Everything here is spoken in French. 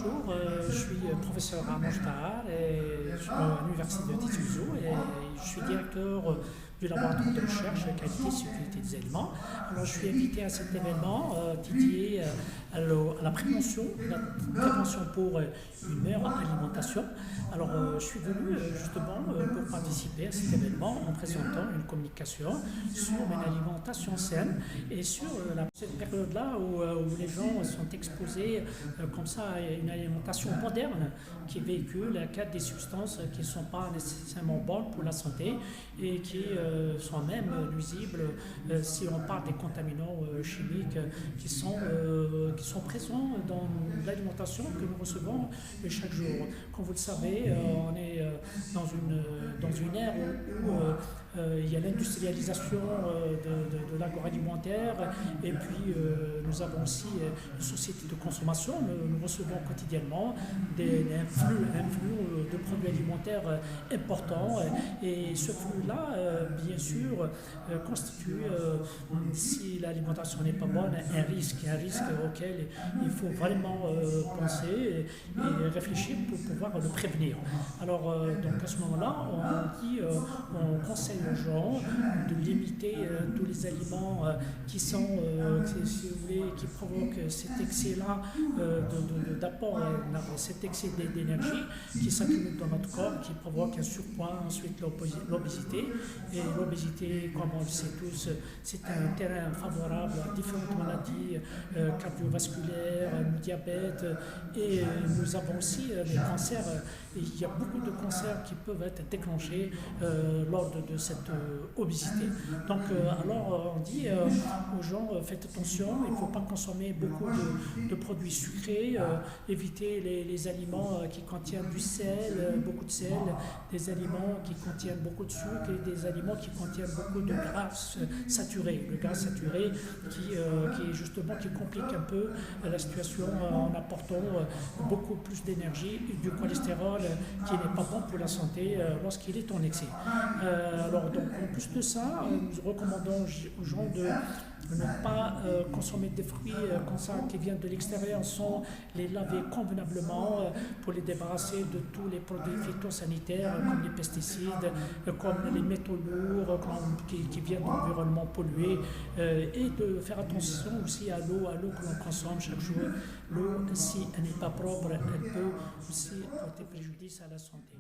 Bonjour, je suis professeur à Mojtar et je suis à l'université de Tizi Ouzou et je suis directeur du laboratoire de recherche qualité et sécurité des aliments. Alors je suis invité à cet événement dédié à la prévention, pour une meilleure alimentation. Alors je suis venu justement pour participer à cet événement en présentant une communication sur une alimentation saine et sur cette période-là où les gens sont exposés comme ça à une alimentation moderne qui véhicule des substances qui ne sont pas nécessairement bonnes pour la santé et qui sont même nuisibles si on parle des contaminants chimiques qui sont présents dans l'alimentation que nous recevons chaque jour. Comme vous le savez, on est dans une ère où il y a l'industrialisation de l'agroalimentaire et puis nous avons aussi une société de consommation. Nous recevons quotidiennement un flux de produits alimentaires importants et ce flux-là, bien sûr, constitue, si l'alimentation n'est pas bonne, un risque auquel il faut vraiment penser et réfléchir pour pouvoir le prévenir. Alors, donc à ce moment-là, on conseille aux gens de limiter tous les aliments qui sont, si vous voulez, qui provoquent cet excès-là d'apport, cet excès d'énergie qui s'accumule dans notre corps, qui provoque un surpoids, ensuite l'obésité. Et l'obésité, comme on le sait tous, c'est un terrain favorable à différentes maladies cardiovasculaires, diabète, et nous avons aussi les cancers. Il y a beaucoup de cancers qui peuvent être déclenchés lors de cette obésité. Donc, alors, on dit aux gens, faites attention, il ne faut pas consommer beaucoup de produits sucrés, éviter les aliments qui contiennent du sel, beaucoup de sel, des aliments qui contiennent beaucoup de sucre et des aliments qui contiennent beaucoup de gras saturés. Le gras saturé qui complique un peu la situation en apportant beaucoup plus d'énergie et du cholestérol qui n'est pas bon pour la santé lorsqu'il est en excès. Alors donc en plus de ça, nous recommandons aux gens de ne pas consommer des fruits comme ça qui viennent de l'extérieur sans les laver convenablement pour les débarrasser de tous les produits phytosanitaires comme les pesticides, comme les métaux lourds qui viennent d'environnements pollués et de faire attention aussi à l'eau que l'on consomme chaque jour. L'eau, si elle n'est pas propre, elle peut aussi porter préjudice à la santé.